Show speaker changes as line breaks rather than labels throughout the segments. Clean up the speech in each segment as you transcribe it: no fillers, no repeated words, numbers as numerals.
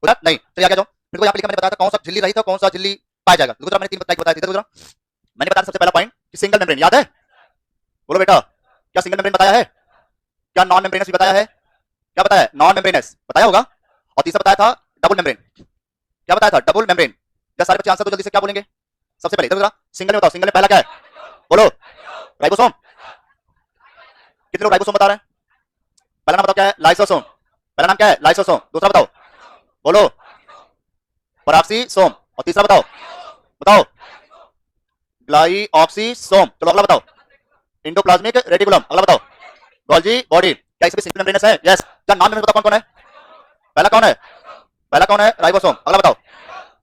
बुझा नहीं? चलिए आगे जाओ। फिर यहाँ पे लिखा मैंने बताया था कौन सा झिल्ली रहित है कौन सा झिल्ली पाया जाएगा। देखो जरा मैंने 3 बताया थे। मैंने बताया सबसे पहला पॉइंट कि सिंगल मेम्ब्रेन, याद है? बोलो बेटा, क्या सिंगल मेम्ब्रेन बताया है? क्या नॉन मेम्ब्रेनस भी बताया है? क्या बताया है? नॉन मेम्ब्रेनस बताया होगा। और तीसरा बताया था डबल मेम्ब्रेन। क्या बताया था? Double membrane. क्या सारे बच्चे आंसर तो जल्दी से क्या बोलेंगे? सबसे पहले इधर जरा सिंगल में बताओ, सिंगल में पहला क्या है? बोलो। राइबोसोम। कितने लोग राइबोसोम बता रहे हैं? पहला नाम बताओ क्या है? लाइसोसोम। पहला नाम क्या है? लाइसोसोम। दूसरा बताओ, बोलो। पराक्सीसोम। और तीसरा बताओ, बताओ। ग्लाइऑक्सीसोम। चलो अगला बताओ, इंडोप्लाज्मिक रेटिकुलम। अगला बताओ, गोल्जी बॉडी। क्या इसमें सिंगल मेम्ब्रेनस है? यस। क्या नाम में बताओ कौन कौन है? पहला कौन है? पहला कौन है? राइबोसोम। अगला बताओ,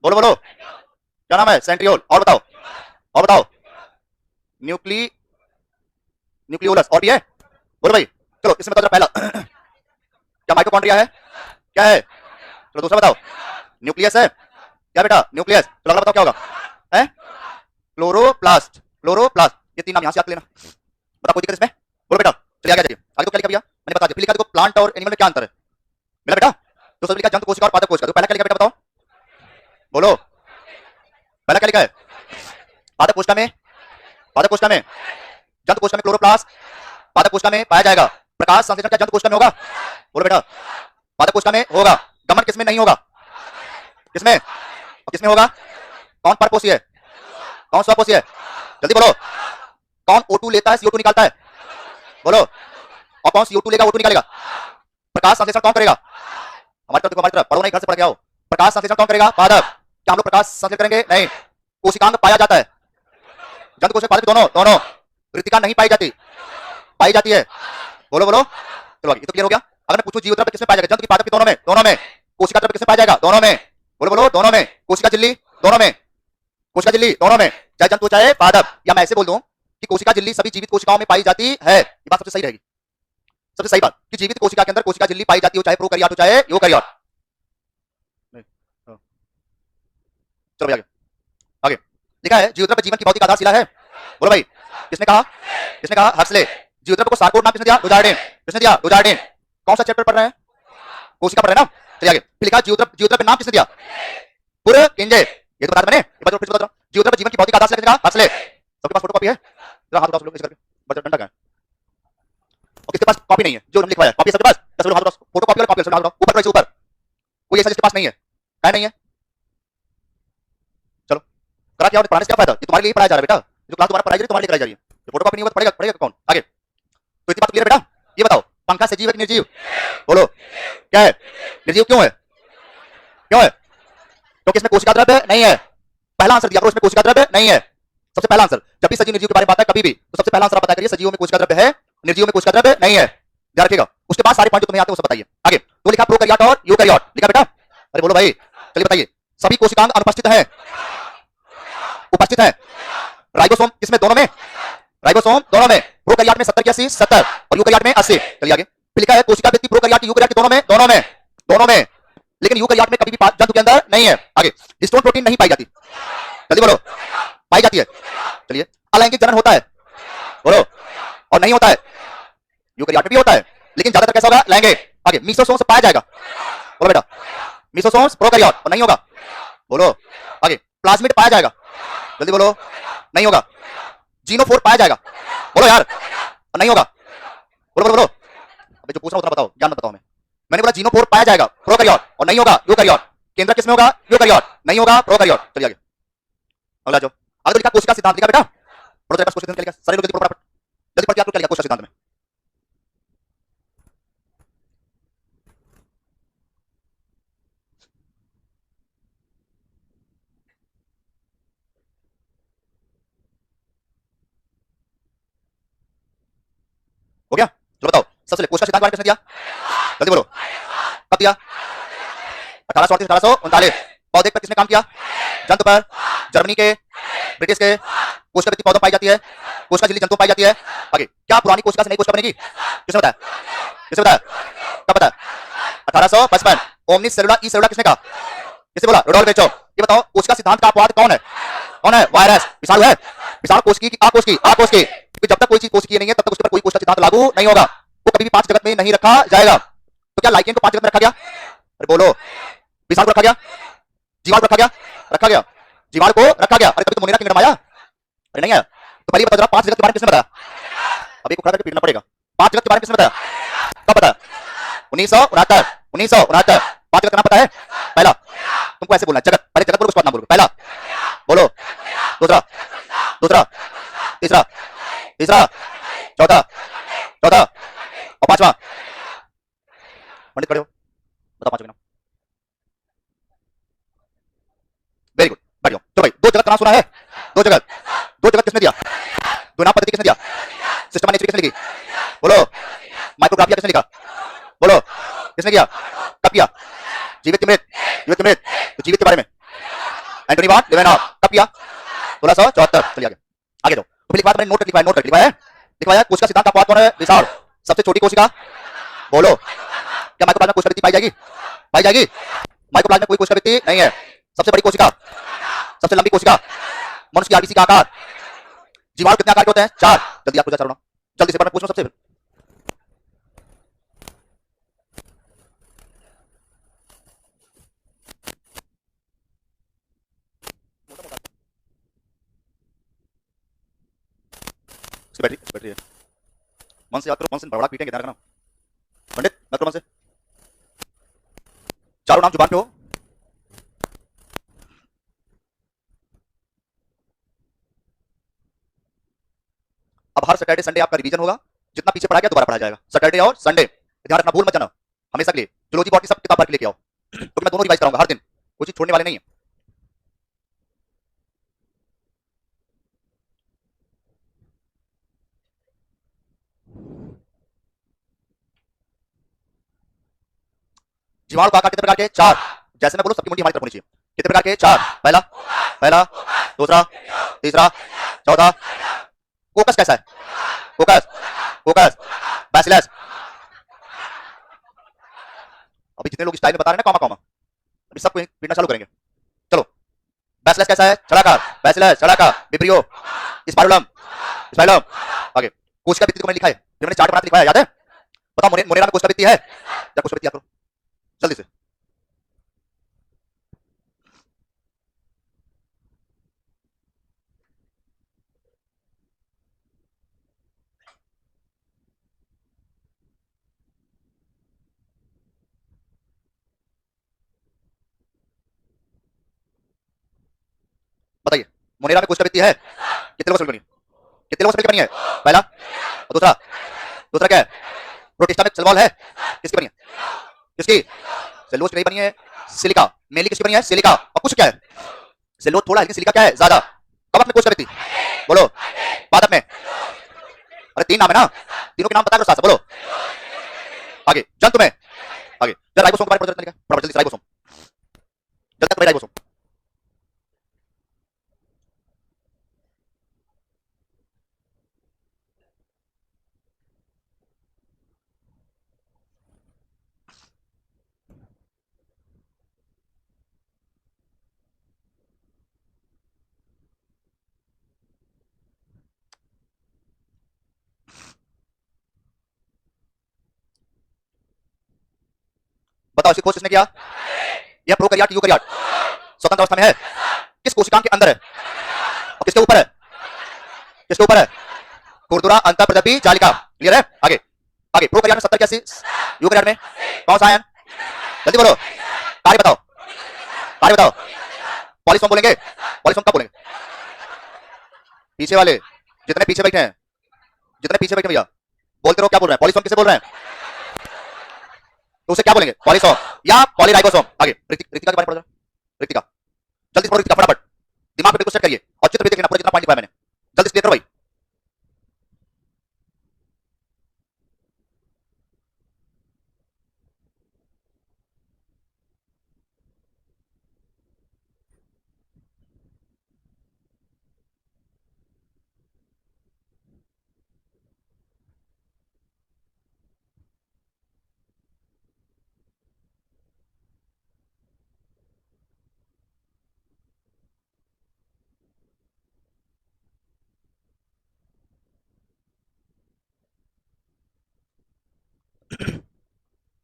बोलो बोलो, क्या नाम है? सेंट्रियोल। और बताओ, और बताओ। न्यूक्लियोलस। और भी है? बोलो भाई। चलो इसमें बताओ पहला क्या माइटोकॉन्ड्रिया है? क्या है? चलो दूसरा बताओ, न्यूक्लियस है? क्या बेटा? न्यूक्लियस। चलो अगला बताओ क्या होगा? है क्लोरोप्लास्ट। क्लोरोप्लास्ट। ये 3 नाम यहां से याद लेना। बता कोई दिक्कत इसमें? बोलो बेटा। चलिए आगे जाइए। आगे तो क्या लिखा भैया? मैंने बता दिया। फिर लिखा देखो प्लांट और एनिमल में क्या अंतर है? मिला बेटा? तो सब लिखा जंतु कोशिका और पादप कोशिका। तो पहला क्या लिखा बेटा बताओ? बोलो। पहला क्या लिखा है? पादप कोशिका में, पादप कोशिका में, जंतु कोशिका में क्लोरोप्लास्ट, पादप कोशिका में पाया जाएगा। प्रकाश संश्लेषण क्या जंतु कोशिका में होगा? बोलो बेटा। पादप कोशिका में होगा। गमन किसमें नहीं होगा? किसमें? और किसमें होगा? कौन परपोषी है? कौन स्वपोषी है? जल्दी बोलो। कौन O2 लेता है, CO2 निकालता है? बोलो। और कौन CO2 लेगा, O2 निकालेगा? प्रकाश संश्लेषण कौन करेगा? हमारी तरफ देखो, हमारी तरफ पढ़ो नहीं, घर से पढ़ के आओ। प्रकाश संश्लेषण कौन करेगा? पादप। क्या हम लोग प्रकाश संश्लेषण करेंगे? नहीं। कोशिकांग पाया जाता है। जंतु कोशिका पादप दोनों, दोनों। कृतिका नहीं पाई जाती, पाई जाती है। बोलो बोलो। चलो आगे, ये तो क्लियर हो गया। अगर मैं पूछूं जीवद्रव्य किसमें पाया जाएगा? जंतु की पादप की दोनों में, दोनों में। कोशिका द्रव्य किसमें पाया जाएगा? दोनों में। बोलो बोलो, दोनों में। कोशिका झिल्ली दोनों में, कोशिका झिल्ली दोनों में, चाहे जंतु चाहे पादप। या मैं ऐसे बोल दूं कि कोशिका झिल्ली सभी जीवित कोशिकाओं में पाई जाती है। ये बात सबसे सही रहेगी, सबसे सही बात कि जीवित कोशिका के अंदर कोशिका झिल्ली पाई जाती हो, चाहे प्रोकैरियोट हो चाहे यूकैरियोट। चलो भाई आगे। आगे लिखा है जीवद्रव्य जीवन की भौतिक आधारशिला है। बोलो भाई, किसने कहा? किसने कहा? हक्सले। जीवद्रव्य को सारकोड नाम किसने दिया? डुजार्डिन। किसने दिया? डुजार्डिन। कौन सा चैप्टर पढ़ रहे हैं? कोशिका पढ़ रहे हैं ना? चलिए आगे। फिर लिखा जीवद्रव्य नाम किसने दिया? पुरकिंजे। ये तो बता मैंने, एक बार फिर बता रहा हूं। जीवद्रव्य जीवन की भौतिक आधारशिला किसने कहा? हक्सले। सबके पास फोटोकॉपी है? जरा हाथ उठाओ लोग, इस करके बड़ा डंडा का है। और किसके पास कॉपी नहीं है? जो हमने लिखवाया कॉपी सबके पास? दस लोग हाथ उठाओ। फोटोकॉपी वाला कॉपी हाथ उठाओ, ऊपर ऊपर। कोई ऐसा जिसके पास नहीं है? है नहीं है? चलो करा क्या? पढ़ाने से क्या फायदा? ये तुम्हारे लिए पढ़ाया जा रहा है बेटा। जो क्लास तुम्हारा पढ़ाई जा रही है, तुम्हारे लिए कराई जा रही है। फोटोकॉपी नहीं होगा तो पढ़ेगा, पढ़ेगा कौन? आगे। तो इतनी बात क्लियर है बेटा? ये बताओ, पंखा सजीव है कि निर्जीव? बोलो। क्या है? निर्जीव क्यों है? क्यों है? क्योंकि इसमें कोशिका द्रव्य नहीं है। पहला आंसर दिया करो, इसमें कोशिका द्रव्य नहीं है। सबसे पहला आंसर। जब भी सजीव निर्जीव के बारे में बात है कभी भी, तो सबसे पहला आंसर आप बताया करिए, सजीवों में कोशिका द्रव्य है, निर्जीवों में कोशिका द्रव्य नहीं है। ध्यान रखिएगा। उसके बाद सारे पॉइंट जो तुम्हें आते हैं वो सब बताइए। आगे तो लिखा प्रोकैरियोट और यूकैरियोट। लिखा बेटा? अरे बोलो भाई, चलिए बताइए। सभी कोशिकांग अनुपस्थित है, उपस्थित है। राइबोसोम किसमें? दोनों में। राइबोसोम दोनों में। प्रोकैरियोट में 70 की 80, 70 और यूकैरियोट में 80। चलिए आगे। फिर लिखा है कोशिका वृत्ति प्रोकैरियोट यूकैरियोट दोनों में, दोनों में, दोनों में। लेकिन यूकैरियोट में कभी भी जंतु के अंदर नहीं है। आगे हिस्टोन प्रोटीन नहीं पाई जाती। जल्दी बोलो। पाई जाती है। चलिए अलैंगिक जनन होता है? बोलो। और नहीं होता है? यूकैरियोट में भी होता है, लेकिन ज्यादातर कैसा होगा? लैंगिक। आगे मीसोसोम्स पाया जाएगा? बोलो बेटा। मीसोसोम्स प्रोकैरियोट और नहीं होगा? बोलो। आगे प्लाज्मिड पाया जाएगा? जल्दी बोलो। नहीं होगा। जीनोफोर पाया जाएगा? बोलो यार। और नहीं होगा? बोलो बोलो बोलो। अबे जो पूछ रहा हूं उतना बताओ, ज्ञान मत बताओ हमें। मैंने बोला जीनोफोर पाया जाएगा, प्रोकैरियोट और नहीं होगा यूकैरियोट। केंद्र किसमें होगा? यूकैरियोट। नहीं होगा प्रोकैरियोट। चलिए आगे। अगला जो आगे तो लिखा कोशिका सिद्धांत। लिखा बेटा? पढ़ो तेरे पास कोशिका सिद्धांत क्या लिखा? सारे लोग जल्दी पढ़ो फटाफट। जल्दी पढ़ के आप क्या लिखा कोशिका सिद्धांत में? हो गया? चलो बताओ सबसे कोशिका सिद्धांत वाले किसने दिया? जल्दी बोलो। कब दिया? 1838 1839। पौधे पर किसने काम किया? जंतु पर। जर्मनी के, ब्रिटिश के। कोशिका वृत्ति पौधों पाई जाती है, कोशिका झिल्ली जंतु पाई जाती है। आगे क्या पुरानी कोशिका से नई कोशिका बनेगी? किसने बताया? किसने बताया? कब बताया? 1855। ओमनिस सेलुला ई सेलुला किसने कहा? किसने बोला? रोडोल्फ वेचो। ये बताओ कोशिका सिद्धांत का अपवाद कौन है? कौन है? वायरस, विषाणु है। विषाणु कोशिकी की आकोशिकी। जब तक कोई चीज कोशिकीय नहीं है तब तक उसके ऊपर कोई कोशिका सिद्धांत लागू नहीं होगा। वो कभी भी 5 जगत में नहीं रखा जाएगा। तो क्या लाइकेन को 5 जगत में रखा गया? अरे बोलो। विशाल को रखा गया, जीवाल को रखा गया, रखा गया, जीवाल को रखा गया। अरे तभी तो मुनेरा किंगडम आया। अरे नहीं आया तो पहले बता जरा, 5 जगत के बारे में किसने बताया? अभी को खड़ा करके पीटना पड़ेगा। 5 जगत के बारे में किसने बताया? कब बताया? 1969। 1969। 5 जगत का नाम पता है? पहला, तुमको ऐसे बोलना है जगत, पहले जगत बोलो उसके बाद नाम बोलो। पहला बोलो, दूसरा, दूसरा, तीसरा, तीसरा, चौथा, चौथा और पांचवा। पंडित खड़े हो, बताओ 5 के नाम। वेरी गुड, बैठ जाओ। चलो भाई, 2 जगत का नाम सुना है? 2 जगत, 2 जगत किसने दिया? 2 नाम पद्धति किसने दिया? सिस्टम नेचर किसने लिखी? बोलो। माइक्रोग्राफिया किसने लिखा? बोलो। किसने किया? कब किया? जीवित मृत, जीवित मृत। तो जीवित के बारे में एंटोनी वान लेवेनॉव कब किया? 1674। चलिए आगे, आगे जाओ। तो फिर लिखवा मैंने नोट लिखवाया, नोट कर लिखवाया है, लिखवाया। कोशिका सिद्धांत का अपवाद कौन है? विशाल। सबसे छोटी कोशिका बोलो। क्या माइक्रोप्लाज्मा में कोशिका वृत्ति पाई जाएगी? पाई जाएगी? माइक्रोप्लाज्मा में कोई कोशिका वृत्ति नहीं है। सबसे बड़ी कोशिका, सबसे लंबी कोशिका, मनुष्य की आरबीसी का आकार। जीवाणु कितने आकार के होते हैं? 4। जल्दी आपको चारों, जल्दी से पूछो सबसे। बैटरी है। मन से याद करो, मन से बड़ा पीटेंगे, ध्यान रखना। पंडित मत करो मन से। चारों नाम जुबान पे हो। अब हर सैटरडे संडे आपका रिवीजन होगा। जितना पीछे पढ़ा गया दोबारा पढ़ा जाएगा, सैटरडे और संडे। ध्यान रखना, भूल मत जाना हमेशा के लिए। जूलॉजी बॉटनी सब किताब भर के लेके आओ। तो मैं दोनों रिवाइज कराऊंगा हर दिन, कोई चीज छोड़ने वाले नहीं है। जीवाणु का आकार कितने प्रकार के? 4। जैसे मैं बोलूं सबकी मुंडी हमारी तरफ होनी चाहिए। कितने प्रकार के? 4। पहला, पहला, दूसरा, तीसरा, चौथा। कोकस कैसा है? कोकस, कोकस, बैसिलस। अभी जितने लोग स्टाइल में बता रहे हैं ना कॉमा कॉमा, अभी सबको पीटना चालू करेंगे। चलो, बैसिलस कैसा है? छड़ाकार, बैसिलस, छड़ाकार, विब्रियो, स्पाइरुलम, स्पाइरुलम। आगे, कोशिका भित्ति को मैंने लिखा है, जो मैंने चार्ट बना के लिखवाया, याद है? बताओ मोनेरा में कोशिका भित्ति है? क्या कोशिका भित्ति याद करो जल्दी से। बताइए, मोनेरा में कोशिका भित्ति है? कितने लोगों से बनी? कितने लोगों से मिलकर बनी है? पहला और दूसरा, दूसरा क्या है? प्रोटिस्टा में सेल वॉल है, किसकी बनी है? किसकी? सेलुलोज की नहीं बनी है, सिलिका। मेनली किसकी बनी है? सिलिका। और कुछ क्या है? सेलुलोज थोड़ा है लेकिन सिलिका क्या है? ज्यादा। कब में कोशिका भित्ति? बोलो। पादप में। अरे 3 नाम है ना, तीनों के नाम बता दो साथ से, बोलो। आगे, जंतु में। आगे, जरा राइबोसोम के बारे में पढ़ो, फटाफट जल्दी से। राइबोसोम, जल्दी तक राइबोसोम। बताओ इसकी खोज किसने किया? यह प्रोकैरियोट यूकैरियोट स्वतंत्र अवस्था में है? किस कोशिकांग के अंदर है और किसके ऊपर है? किसके ऊपर है? खुरदुरा अंतःप्रजपी जालिका। क्लियर है? आगे, आगे। प्रोकैरियोट में 70 80, यूकैरियोट में कौन सा आयन? जल्दी बोलो, कार्य बताओ, कार्य बताओ। पॉलीसोम बोलेंगे? पॉलीसोम कब बोलेंगे? पीछे वाले, जितने पीछे बैठे हैं, जितने पीछे बैठे भैया, बोलते रहो क्या बोल रहे हैं। पॉलीसोम किसे बोल रहे हैं? तो उसे क्या बोलेंगे? पॉलीसोम या पॉलीराइबोसोम। आगे, रितिका के बारे में पढ़ो। रितिका, जल्दी से पढ़ो रितिका, फटाफट। दिमाग पे बिल्कुल सेट करिए और चित्र भी देखना पूरा, जितना पॉइंट लिखवाया मैंने। जल्दी से क्लियर करो भाई।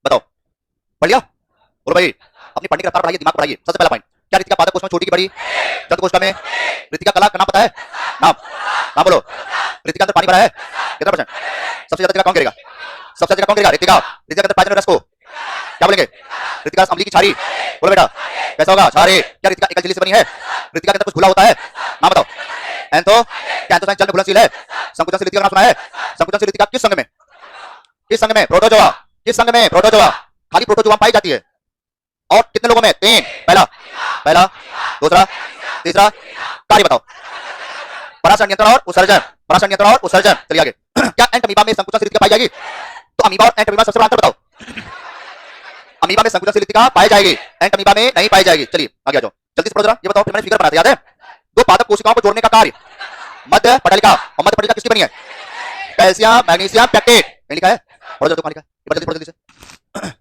बताओ, पढ़ लिया? बोलो भाई। अपनी पढ़ने की रफ्तार बढ़ाइए, दिमाग बढ़ाइए। सबसे पहला पॉइंट, क्या ऋतिका पादप कोशिका में छोटी की बड़ी? जंतु कोशिका में ऋतिका कला का नाम पता है? नाम नाम बोलो। ऋतिका अंदर पानी भरा है कितना परसेंट? सबसे ज्यादा जगह कौन गिरेगा? सबसे ज्यादा कौन गिरेगा? ऋतिका। ऋतिका के अंदर पाए जाने वाले रस को क्या बोलेंगे? ऋतिका रस अम्लीय की छारी। बोलो बेटा कैसा होगा? छारी। क्या ऋतिका एकल झिल्ली से बनी है? ऋतिका के अंदर कुछ घुला होता है, नाम बताओ। एंथो, क्या एंथोसाइन जल में घुलनशील है? संकुचनशील ऋतिका का नाम सुना है? संकुचनशील ऋतिका किस संघ में? किस संघ में? प्रोटोजोआ। किस संघ में? प्रोटोजोआ। खाली प्रोटोजोआ पाई जाती है और कितने लोगों में? 3। पहला पहला दूसरा तीसरा। कार्य बताओ। पराशर नियंत्रण और उत्सर्जन। पराशर नियंत्रण और उत्सर्जन। चलिए आगे। क्या एंट अमीबा में संकुचनशील ऋतिका पाई जाएगी? तो अमीबा और एंट अमीबा सबसे बड़ा अंतर बताओ। अमीबा में संकुचनशील ऋतिका पाई जाएगी, एंट अमीबा में नहीं पाई जाएगी। चलिए आगे आ जाओ, जल्दी से पढ़ो जरा। ये बताओ, मैंने फिगर बनाया था, याद है? दो पादप कोशिकाओं को जोड़ने का कार्य मध्य पटलिका। और मध्य पटलिका किसकी बनी है? Calcium, magnesium, pectate. नहीं लिखा है? पढ़ो जल्दी, कहां लिखा है? जल्दी पढ़ो जल्दी से।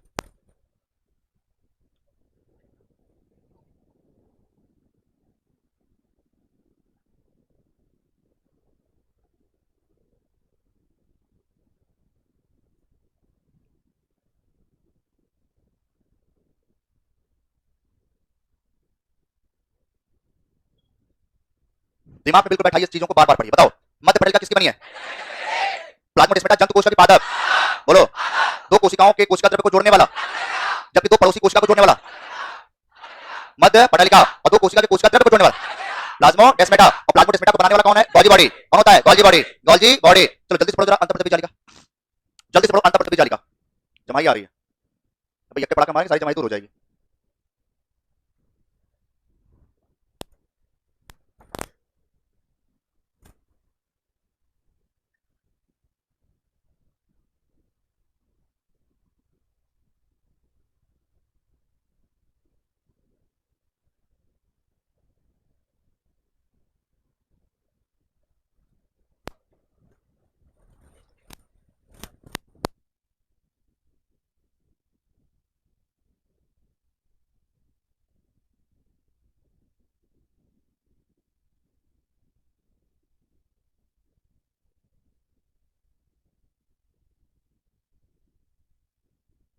दिमाग में बिल्कुल बैठाइए इस चीजों को, बार बार पढ़िए। बताओ, मध्य पटलिका किसकी बनी है? प्लाज्मोडेस्माटा जंतु कोशिका की पादप। बोलो, दो कोशिकाओं के कोशिका द्रव्य को जोड़ने वाला, जबकि दो पड़ोसी कोशिका को जोड़ने वाला। मध्य पटलिका और दो कोशिका के कोशिका द्रव्य को जोड़ने वाला प्लाज्मोडेस्माटा। और प्लाज्मोडेस्माटा को बनाने वाला कौन है? Golgi body. कौन होता है? Golgi body. Golgi body. चलो जल्दी से पढ़ो जरा अंतःप्रतपी जालिका। जल्दी से पढ़ो अंतःप्रतपी जालिका। जमाई आ रही है भाई, यक्के पढ़ा के मारेंगे, सारी जमाई दूर हो जाएगी।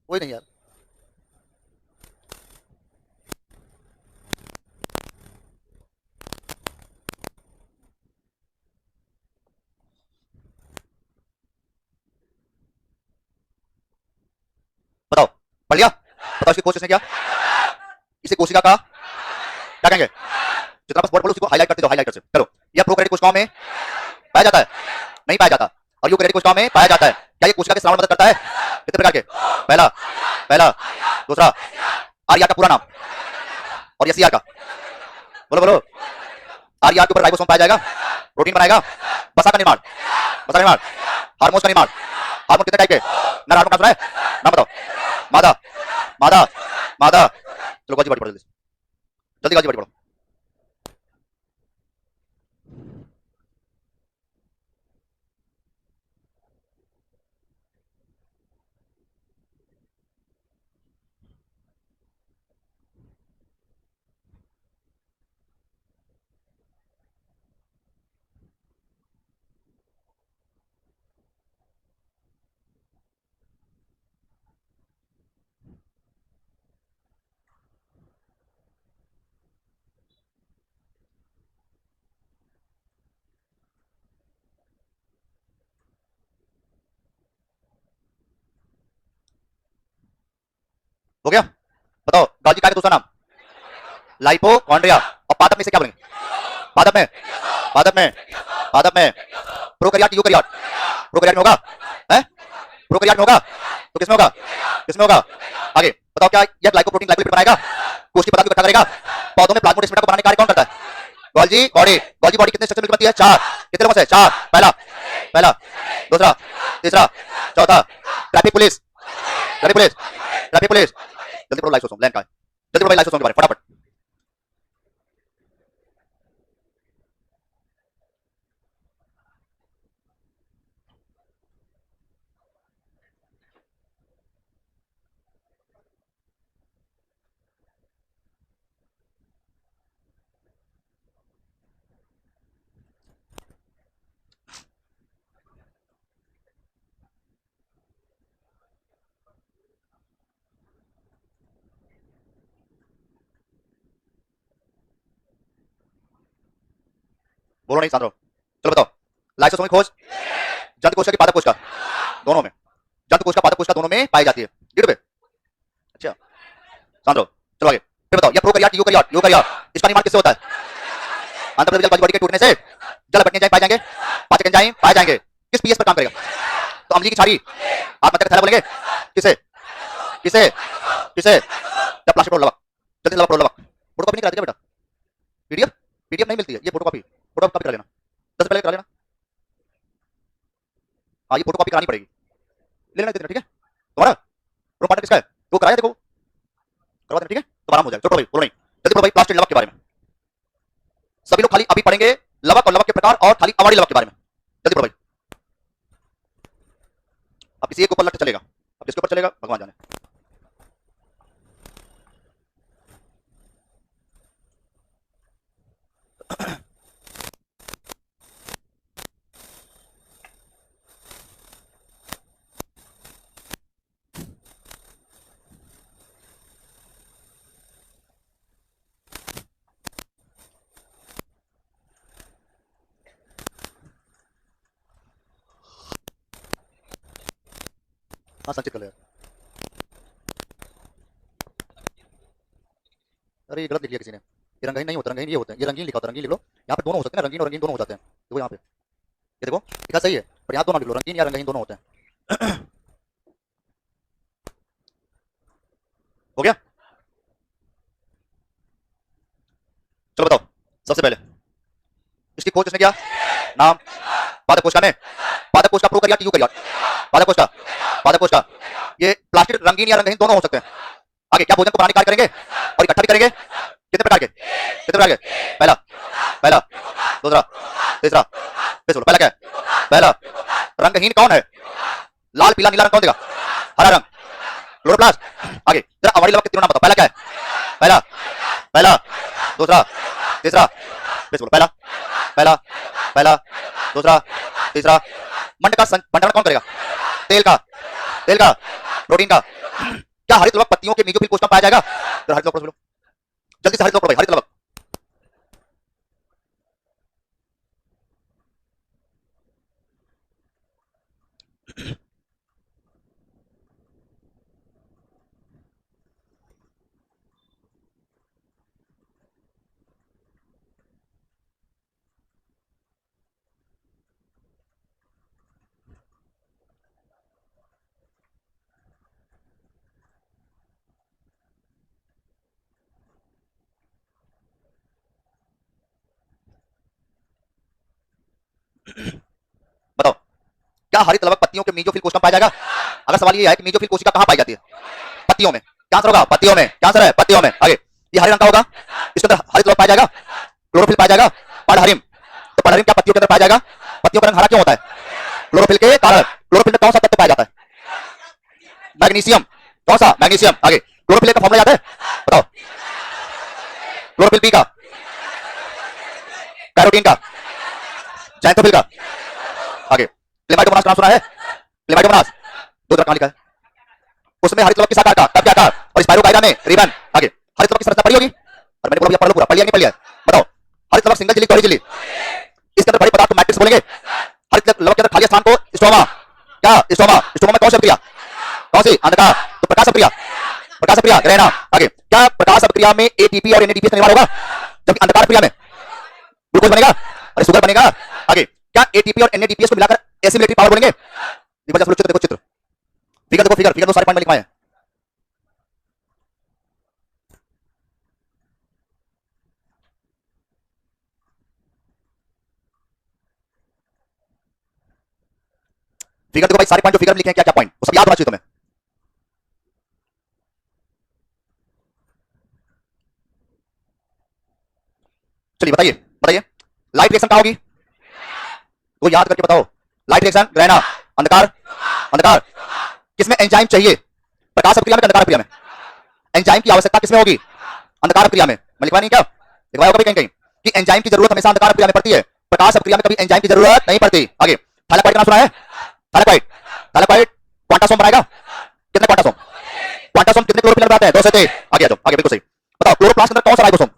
कोई नहीं यार। बताओ, पढ़ लिया? बताओ इसकी कोशिश ने क्या? इसे कोशिका का क्या कहेंगे? जितना बस वर्ड बोलो उसको हाईलाइट करते जाओ, हाईलाइट करते चलो। यह प्रोकैरियोटिक कोशिकाओं में पाया जाता है? नहीं पाया जाता। और यूकैरियोटिक कोशिकाओं में पाया जाता है। क्या ये कोशिका के श्रावण मदद करता है? कितने प्रकार के? पहला पहला दूसरा। आर्या का पूरा नाम और एससीआर का बोलो बोलो। आर्या के ऊपर राइबोसोम पाया जाएगा, प्रोटीन बनाएगा, वसा का निर्माण, वसा निर्माण, हार्मोन्स का निर्माण। हार्मोन कितने टाइप के? नर हार्मोन का सुना है? नाम बताओ। मादा मादा मादा। चलो गाजी बॉडी पढ़ो जल्दी, जल्दी गाजी बॉडी पढ़ो। हो गया? बताओ गाजी का दूसरा नाम? लाइपोकॉन्ड्रिया। और पादप में से क्या बोलेंगे? पादप में पादप में पादप में प्रोकैरियोट यूकैरियोट। प्रोकैरियोट में होगा है? प्रोकैरियोट में होगा तो किसमें होगा? किसमें होगा? आगे बताओ, क्या यह ग्लाइकोप्रोटीन ग्लाइकोलिपिड बनाएगा, कोशिकीय पदार्थ को इकट्ठा करेगा? पौधों में प्लाज्मोडेस्माटा को बनाने का कार्य कौन करता है? Golgi body. गोल्जी बॉडी कितने स्ट्रक्चर मिलकर बनती है? 4। कितने लोगों से? 4। पहला पहला दूसरा तीसरा चौथा। Traffic police, traffic police, traffic police. जल्दी पढ़ो लाइसोसोम, लैंड का है। जल्दी पढ़ो लाइसोसोम के बारे में फटाफट। बोलो नहीं, शांत रहो। चलो बताओ, लाइसोसोम की खोज जंतु कोशिका की पादप कोशिका दोनों में, जंतु कोशिका पादप कोशिका दोनों में पाई जाती है। गिर पे अच्छा, शांत रहो। चलो आगे, फिर बताओ, यह प्रोकैरियोट यूकैरियोट यूकैरियोट इसका निर्माण किससे होता है? अंतःप्रावित जल बॉडी के टूटने से जल अपनी एंजाइम पाए जाएंगे, पाचक एंजाइम पाए जाएंगे। किस पीएच पर काम करेगा? तो अम्लीय की छारी, आप मध्य का थैला बोलेंगे किसे? किसे? किसे? या प्लास्टिक रोल लवक, जल्दी लवक रोल लवक। फोटोकॉपी नहीं करा देगा बेटा? पीडीएफ पीडीएफ नहीं मिलती है, ये फोटोकॉपी फोटोकॉपी करा लेना, 10 पहले करा लेना। हाँ, ये फोटोकॉपी करानी पड़ेगी, ले लेना देना, ठीक है? तुम्हारा रूम पार्टनर किसका है? वो कराया देखो, करवा देना, ठीक है? तो आराम हो जाएगा। चलो भाई बोलो नहीं, जल्दी बोलो भाई, प्लास्टिक लवक के बारे में सभी लोग खाली अभी पढ़ेंगे, लवक और लवक के प्रकार और खाली अवाणी लवक के बारे में। जल्दी बोलो भाई। अब किसी एक ऊपर लट चलेगा, अब किसके ऊपर चलेगा भगवान जाने। हाँ संचित कर ले। अरे ये गलत लिख लिया किसी ने, ये रंगहीन नहीं होता, रंगहीन ये होता है, ये रंगीन लिखा होता है, रंगीन लिख लो। यहाँ पे दोनों हो सकते हैं ना, रंगीन और रंगीन दोनों हो जाते हैं। देखो यहाँ पे, ये देखो लिखा सही है, पर यहाँ दोनों लिख लो, रंगीन या रंगहीन दोनों होते हैं। हो गया? चलो बताओ, सबसे पहले इसकी खोज किसने किया? नाम? पादप कोशिका ने, पादप कोशिका प्रोकैरियोट यूकैरियोट, पादप कोशिका, पादप कोशिका। ये प्लास्टिक रंगीन या रंगहीन दोनों हो सकते हैं। आगे क्या भोजन को बनाने कार्य करेंगे और इकट्ठा भी करेंगे? कितने प्रकार के? कितने प्रकार के? पहला, पहला, दूसरा, तीसरा। फिर बोलो पहला क्या है? पहला रंगहीन कौन है? लाल पीला नीला रंग कौन देगा? हरा रंग, क्लोरोप्लास्ट। आगे जरा अवाणी लवक के तीनों नाम बताओ। पहला क्या है? पहला, पहला, दूसरा, तीसरा। फिर बोलो पहला, पहला, पहला, दूसरा, तीसरा। मंड का भंडारण कौन करेगा? तेल का, तेल का, प्रोटीन का। क्या हरित लवक पत्तियों के मेसोफिल कोशिका पाया जाएगा? जरा हरित लवक बोलो जल्दी से, हरित लवक भाई, हरित लवक। बताओ, क्या हरित लवक पत्तियों के मेसोफिल कोशिका पाया जाएगा? अगर सवाल ये है कि मेसोफिल कोशिका कहां पाई जाती है? पत्तियों में। क्या आंसर होगा? पत्तियों में। क्या आंसर है? पत्तियों में। आगे ये हरे रंग का होगा, इसके अंदर हरित लवक पाया जाएगा, क्लोरोफिल पाया जाएगा, पढ़हरिम। तो पढ़हरिम क्या पत्तियों के अंदर पाया जाएगा? पत्तियों का रंग हरा क्यों होता है? क्लोरोफिल के कारण। क्लोरोफिल में कौन सा तत्व पाया जाता है? मैग्नीशियम। कौन सा? मैग्नीशियम। आगे क्लोरोफिल का फॉर्मूला याद है? बताओ। क्लोरोफिल बी का, कैरोटीन का, जैंथोफिल का। आगे प्लेमाइडोमोनास का नाम सुना है? प्लेमाइडोमोनास दो तरह का लिखा है, उसमें हरित लवक किस आकार का, कब आकार, और स्पाइरोकाइरा में रिबन। आगे हरित लवक की संरचना पढ़ी होगी, और मैंने बोला पढ़ लो पूरा, पढ़ लिया नहीं पढ़ लिया? बताओ, हरित लवक सिंगल झिल्ली, दोहरी झिल्ली, इसके अंदर बड़े पदार्थ को मैट्रिक्स बोलेंगे। हरित लवक के अंदर खाली स्थान को स्ट्रोमा। क्या? स्ट्रोमा। स्ट्रोमा में कौन सी प्रक्रिया? कौन सी? अंधकार। तो प्रकाश प्रक्रिया, प्रकाश प्रक्रिया ग्रहण। आगे क्या प्रकाश प्रक्रिया में एटीपी और एनएडीपी का निर्माण होगा, जबकि अंधकार प्रक्रिया में ग्लूकोज बनेगा, अरे शुगर बनेगा। आगे क्या एटीपी और एनएडीपी को मिलाकर एसिमिलेटरी पावर बोलेंगे? चित्र देखो, चित्र, फिगर देखो, फिगर, फिगर दो सारे पॉइंट में लिखवाए हैं। फिगर देखो भाई, सारे पॉइंट जो फिगर में लिखे हैं, क्या क्या पॉइंट, वो सब याद होना चाहिए तुम्हें। चलिए बताइए, बताइए लाइट रिएक्शन कहां होगी? तो याद करके बताओ। लाइट रिएक्शन ग्रहण, अंधकार, अंधकार। किसमें एंजाइम चाहिए? प्रकाश प्रक्रिया में, अंधकार प्रक्रिया में? एंजाइम की आवश्यकता किसमें होगी? अंधकार प्रक्रिया में। मैं लिखवा नहीं क्या? लिखवाया होगा कहीं कहीं कि एंजाइम की जरूरत हमेशा अंधकार प्रक्रिया में पड़ती है, प्रकाश प्रक्रिया में कभी एंजाइम की जरूरत नहीं पड़ती। आगे थैलेकॉइड का नाम सुना है? थैलेकॉइड, थैलेकॉइड क्वांटासोम बनाएगा। कितने क्वांटासोम? क्वांटासोम कितने क्लोरोफिल बनाते हैं? 2 से 3। आगे आ जाओ, आगे बिल्कुल सही। बताओ क्लोरोप्लास्ट के अंदर कौन सा राइबोसोम?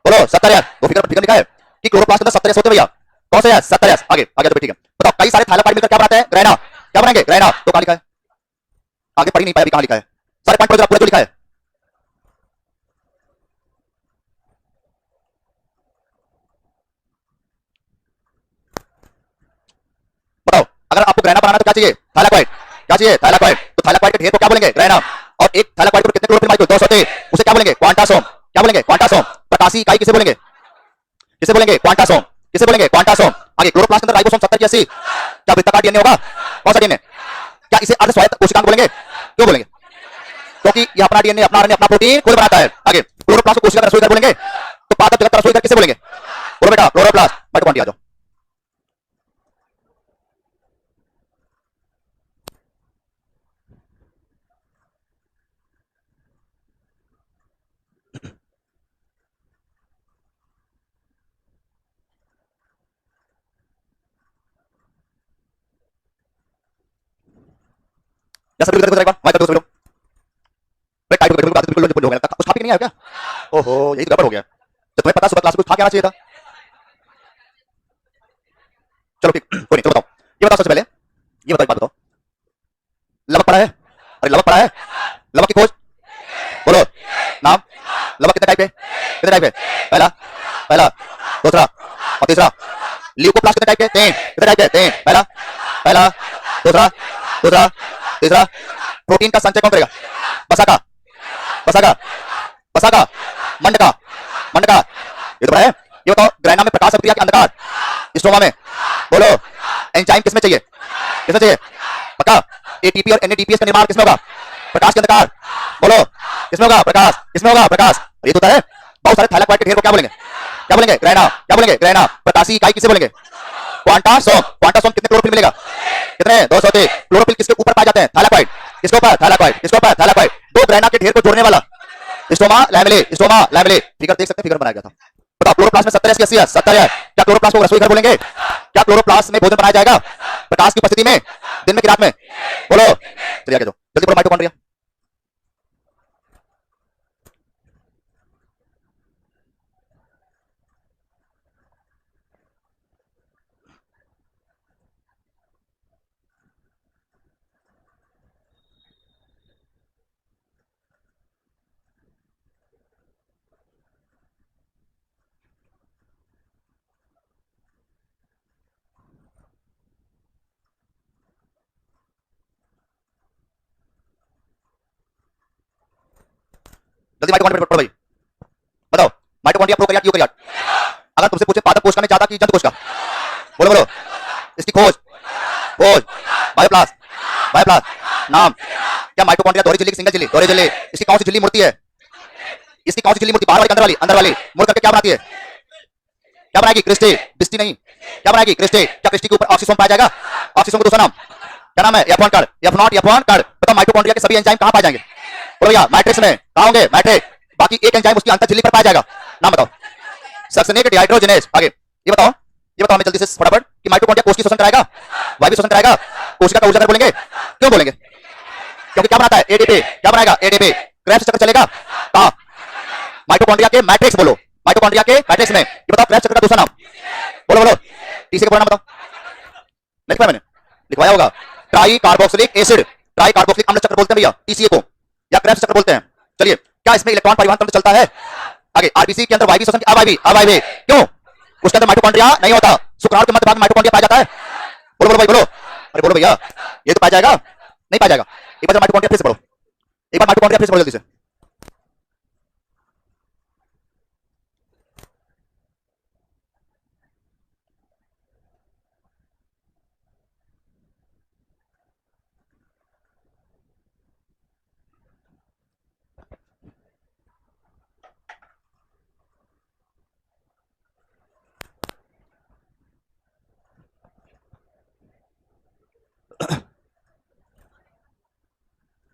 बोलो 70 यार, वो फिगर लिखा है कि क्लोरोप्लास्ट के अंदर 70 होते हैं भैया? कौन से? 70। आगे आगे तो ठीक है। बताओ कई सारे थाइलाकॉइड मिलकर क्या बनाते हैं? ग्रैना। क्या बनाएंगे? ग्रैना। तो कहां लिखा है? आगे पढ़ ही नहीं पाया, अभी कहां लिखा है? सारे पॉइंट पढ़ो पूरा जो लिखा है। बताओ अगर आपको ग्रैना बनाना तो क्या चाहिए? थाइलाकॉइड। क्या चाहिए? थाइलाकॉइड। तो थाइलाकॉइड के ढेर को क्या बोलेंगे? ग्रैना। और एक थाइलाकॉइड पर कितने क्लोरोफिल मॉलिक्यूल? 200 थे, उसे क्या बोलेंगे? क्वांटासोम। क्या बोलेंगे? क्वांटासोम। प्रकाशीय इकाई किसे बोलेंगे? किसे बोलेंगे? क्वांटासोम। किसे बोलेंगे? क्वांटासोम। आगे क्लोरोप्लास्ट के अंदर राइबोसोम 70 की 80। क्या वृत्ताकार डीएनए होगा? कौन सा डीएनए? क्या इसे अर्ध स्वायत्त कोशिकांग बोलेंगे? क्यों बोलेंगे? क्योंकि ये अपना डीएनए, अपना आरएनए, अपना प्रोटीन खुद बनाता है। आगे क्लोरोप्लास्ट को कोशिका का रसोई घर बोलेंगे। तो पादप जगत का रसोई घर किसे बोलेंगे? बोलो बेटा, क्लोरोप्लास्ट। माइटोकॉन्ड्रिया आ जाओ। या सब एक बार माइक कर दो। ब्रेक टाइट हो गया, बिल्कुल हो गया। कुछ खा पी नहीं आया क्या? ओहो, यही तो गड़बड़ हो गया। जब तुम्हें पता सुबह क्लास में कुछ खा के आना चाहिए था। चलो ठीक, कोई नहीं। तो बताओ, ये बताओ सबसे पहले, ये बताओ एक बात बताओ, लवक पढ़ा है? अरे लवक पढ़ा है? लवक की खोज बोलो। नाम? लवक कितने टाइप है? कितने टाइप है? पहला, पहला, दूसरा और तीसरा। ल्यूकोप्लास्ट कितने टाइप के? 3। कितने टाइप के? 3। पहला, पहला, दूसरा, दूसरा, तीसरा। प्रोटीन का संचय कौन करेगा? बसाका, बसाका, बसाका, मंडका, मंडका। ये तो पढ़ा है। ये बताओ ग्रैना में प्रकाश अभिक्रिया के अंधकार, स्ट्रोमा में बोलो एंजाइम किसमें चाहिए? किसमें चाहिए? पक्का? एटीपी और एनएडीपीएस का निर्माण किसमें होगा? प्रकाश के अंधकार बोलो। किसमें होगा? प्रकाश। किसमें होगा? प्रकाश। ये तो है। बहुत सारे थाइलाकॉइड के ढेर को क्या बोलेंगे? क्या बोलेंगे? ग्रैना। क्या बोलेंगे? ग्रैना। प्रकाशीय इकाई किसे बोलेंगे? क्वांटासोम। क्वांटासोम कितने क्लोरोफिल मिलेगा? कितने? 200 थे। क्लोरोफिल किसके ऊपर पाए जाते हैं? थाइलाकॉइड। किसके ऊपर? थाइलाकॉइड। किसके ऊपर? थाइलाकॉइड। दो ग्रैना के ढेर को जोड़ने वाला स्टोमा लैमेले, स्टोमा लैमेले। फिगर देख सकते हैं, फिगर बनाया गया था। बताओ क्लोरोप्लास्ट में 70 है कि 80 है? 70 है। क्या क्लोरोप्लास्ट को रसोई घर बोलेंगे? क्या क्लोरोप्लास्ट में भोजन बनाया जाएगा प्रकाश की उपस्थिति में, दिन में कि रात में? बोलो। चलिए आगे जाओ, जल्दी बोलो। माइटोकॉन्ड्रिया। जल्दी माइटोकॉन्ड्रिया पढ़ो भाई। बताओ माइटोकॉन्ड्रिया प्रोकैरियोट यूकैरियोट। अगर तुमसे पूछे पादप कोशिका में ज्यादा की जंतु कोशिका, बोलो बोलो। इसकी खोज, खोज। Bioplast, bioplast. नाम? क्या माइटोकॉन्ड्रिया दोहरी झिल्ली की सिंगल झिल्ली? दोहरी झिल्ली। इसकी कौन सी झिल्ली मुड़ती है? इसकी कौन सी झिल्ली मुड़ती? बाहर वाली, अंदर वाली? अंदर वाली। मुड़ करके क्या बनाती है? क्या बनाएगी? क्रिस्टी। बिस्टी नहीं, क्या बनाएगी? क्रिस्टी। क्या क्रिस्टी के ऊपर ऑक्सीसोम पाया जाएगा? ऑक्सीसोम का दूसरा नाम क्या नाम है? F1 card, F0, F1 card. बताओ माइटोकॉन्ड्रिया के सभी एंजाइम कहां पाए जाएंगे? बोलो भैया, मैट्रिक्स में। कहां होंगे? मैट्रिक्स। बाकी एक एंजाइम उसकी अंतर झिल्ली पर पाया जाएगा। नाम बताओ। Succinate dehydrogenase. आगे ये बताओ, ये बताओ हमें जल्दी से फटाफट कि माइटोकॉन्ड्रिया कोशिका शोषण कराएगा, वायवीय शोषण कराएगा, कोशिका का ऊर्जा घर बोलेंगे? क्यों बोलेंगे? क्योंकि क्या बनाता है? एटीपी। क्या बनाएगा? एटीपी। क्रेब्स चक्र चलेगा कहां? माइटोकॉन्ड्रिया के मैट्रिक्स। बोलो माइटोकॉन्ड्रिया के मैट्रिक्स में। ये बताओ क्रेब्स चक्र का दूसरा नाम बोलो बोलो। टीसी का पूरा नाम बताओ। लिखवाया मैंने? लिखवाया होगा। Try carboxylic acid, try carboxylic अम्ल चक्र बोलते हैं भैया टीसीए को, या क्रेब्स चक्र बोलते हैं। चलिए, क्या इसमें इलेक्ट्रॉन परिवहन तंत्र चलता है? आगे आरबीसी के अंदर वायवीय श्वसन की अवायवीय, अवायवीय। क्यों? उसके अंदर माइटोकॉन्ड्रिया नहीं होता। शुक्राणु के मध्य भाग में माइटोकॉन्ड्रिया पाया जाता है। बोलो बोलो भाई बोलो। अरे बोलो भैया, ये तो पाया जाएगा? नहीं पाया जाएगा। एक बार माइटोकॉन्ड्रिया फिर से पढ़ो, एक बार माइटोकॉन्ड्रिया फिर से पढ़ो जल्दी से।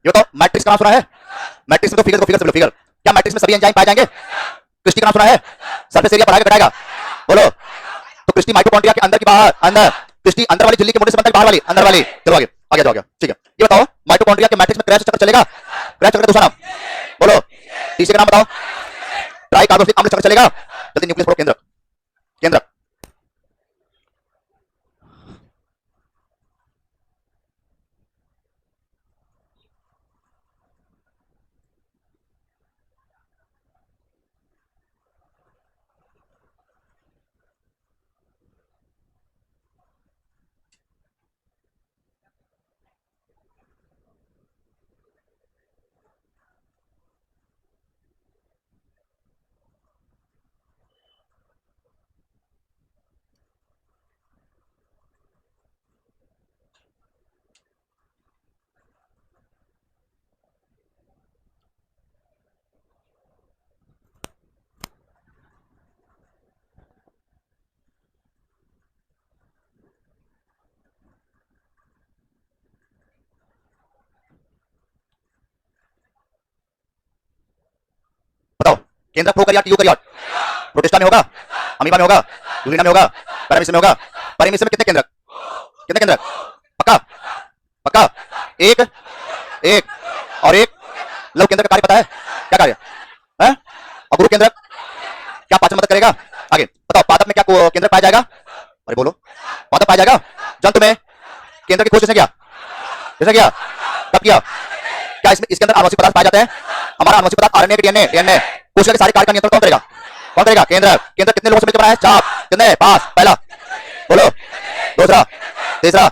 ये बताओ मैट्रिक्स का नाम सुना है? मैट्रिक्स में तो फिगर को फिगर से बोलो, फिगर। क्या मैट्रिक्स में सभी एंजाइम पाए जाएंगे? क्रिस्टी का नाम सुना है? सरफेस एरिया बढ़ाएगा घटाएगा? बोलो। तो क्रिस्टी माइटोकॉन्ड्रिया के अंदर की बाहर? अंदर। क्रिस्टी अंदर वाली झिल्ली के मुंडे से बनता है, बाहर वाली? अंदर वाली। चलो आगे आगे जाओ, ठीक है। ये बताओ माइटोकॉन्ड्रिया के मैट्रिक्स में क्रेब्स चक्र चलेगा? क्रेब्स चक्र का दूसरा नाम बोलो। तीसरे का नाम बताओ। ट्राई कार्बोक्सिलिक अम्ल चक्र चलेगा? जल्दी न्यूक्लियस पढ़ो। केंद्रक, केंद्रक। केंद्रक प्रोकैरियोट यूकैरियोट। प्रोटिस्टा में होगा, अमीबा में होगा, यूरिना में होगा, पैरामीशियम में होगा। पैरामीशियम में कितने केंद्रक? कितने केंद्रक? पक्का पक्का? एक एक और एक। लव केंद्र का कार्य पता है? क्या कार्य है? और गुरु केंद्रक क्या पाचन मदद करेगा? आगे बताओ, पादप में क्या केंद्रक पाया जाएगा? अरे बोलो, पादप पाया जाएगा। जंतु में केंद्र की खोज किसने किया? किसने किया? कब किया? क्या इसके अंदर आनुवंशिक पदार्थ पाए जाते हैं? हमारा आनुवंशिक पदार्थ आरएनए के डीएनए डीएनए कोशिका के सारे कार्य का नियंत्रण कौन करेगा? कौन करेगा? केंद्र। केंद्र कितने लोगों से मिलकर बना है? 4। कितने? 5। पहला बोलो, दूसरा, तीसरा,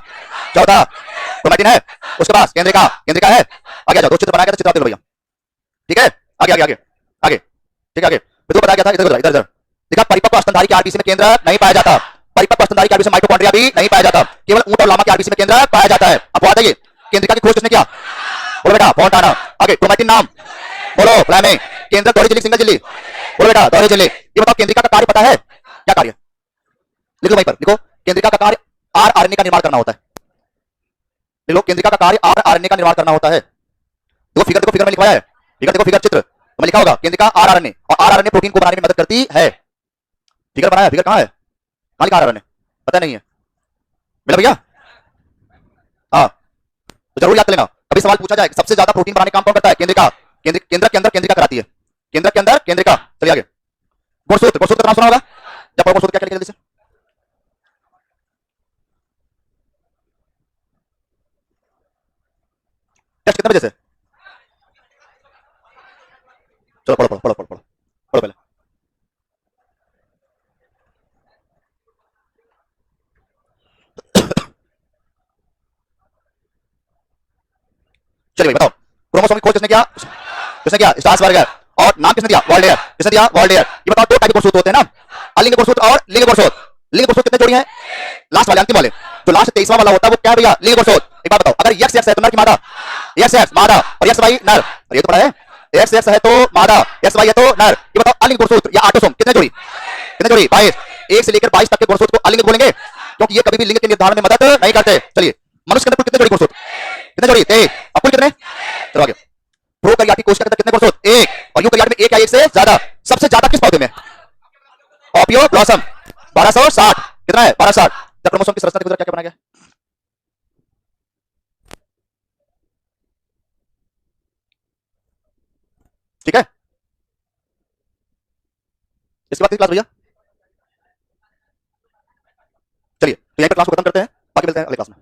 चौथा क्रोमैटिन है। उसके पास केंद्रिका, केंद्रिका है। आगे जाओ, दो चित्र बनाया गया, चित्र भैया। ठीक है, आगे आगे आगे आगे। ठीक है, आगे बिल्कुल बताया गया था। इधर इधर इधर देखा, परिपक्व स्तनधारी के आरबीसी में केंद्र नहीं पाया जाता। परिपक्व स्तनधारी के आरबीसी में माइटोकॉन्ड्रिया भी नहीं पाया जाता। केवल ऊंट और लामा के आरबीसी में केंद्र पाया जाता है। अब बात है, केंद्रिका की खोज किसने किया? बोलो बेटा, फोंटाना। आगे क्रोमैटिन नाम बोलो, फ्लेमिंग। केंद्र दोहरी झिल्ली, सिंगल झिल्ली। बोलो बेटा, दोहरी झिल्ली। ये बताओ, केंद्रिका का कार्य पता है? क्या कार्य? लिखो वहीं पर, लिखो। केंद्रिका का कार्य आरएनए का निर्माण करना होता है। लिखो, केंद्रिका का कार्य आरएनए का निर्माण करना होता है। देखो फिगर, देखो फिगर में लिखवाया है। फिगर देखो, फिगर चित्र तो लिखा होगा, केंद्रिका आरआरएनए, और आरआरएनए प्रोटीन को बनाने में मदद करती है। फिगर बनाया, फिगर कहां है? कहां लिखा आरआरएनए? पता नहीं है मेरा भैया? हाँ, तो जरूर याद कर लेना। अभी सवाल पूछा जाए, सबसे ज्यादा प्रोटीन बनाने का काम कौन करता है? केंद्रिका। केंद्र के अंदर केंद्रिका कराती है। केंद्र के अंदर केंद्रिका। चलिए आगे, गुणसूत्र। गुणसूत्र का नाम सुना होगा? जब पढ़ो गुणसूत्र क्या क्या, जल्दी से। टेस्ट कितने बजे से? चलो पढ़ो पढ़ो पढ़ो पढ़ो पढ़ो पढ़ो पहले। चलिए बताओ, क्रोमोसोम की खोज किसने किया? किसने किया? स्ट्रासबर्गर। और नाम किसने दिया? वॉल्डेयर। किसने दिया? वॉल्डेयर। ये बताओ, दो टाइप के गुणसूत्र होते हैं ना, अलिंग गुणसूत्र और लिंग गुणसूत्र। लिंग गुणसूत्र कितने जोड़ी हैं? लास्ट वाले, अंतिम वाले, जो लास्ट 23वां वाला होता है, वो क्या है भैया? लिंग गुणसूत्र। एक बात बताओ, अगर एक्स एक्स है तो नर की मादा, एक्स एक्स मादा, और एक्स वाई नर। और ये तो पता है, एक्स एक्स है तो मादा, एक्स वाई है तो नर। ये बताओ, अलिंग गुणसूत्र या ऑटोसोम कितने जोड़ी? कितने जोड़ी? 22। 1 से लेकर 22 तक के गुणसूत्र को अलिंग बोलेंगे, क्योंकि ये कभी भी लिंग के निर्धारण में मदद नहीं करते। चलिए, मनुष्य के अंदर कितने जोड़ी गुणसूत्र? कितने जोड़ी? 23। अब कुल कितने? चलो आगे, प्रोकैरियोटिक कोशिका के अंदर कितने गुणसूत्र? 1। और यूकैरियोट में 1 या 1 से ज्यादा। सबसे ज्यादा किस पौधे में? ओपियो ब्लॉसम, 1260। कितना है? 1260। क्रोमोसोम की संरचना क्या क्या बनाया गया? ठीक है, इसके बाद क्लास भैया। चलिए, तो यहीं पर क्लास को खत्म करते हैं, बाकी मिलते हैं अगले क्लास में।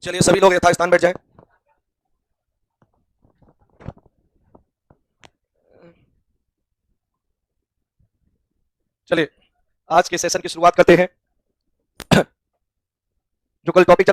चलिए सभी लोग यथास्थान बैठ जाएं। चलिए आज के सेशन की शुरुआत करते हैं। जो कल टॉपिक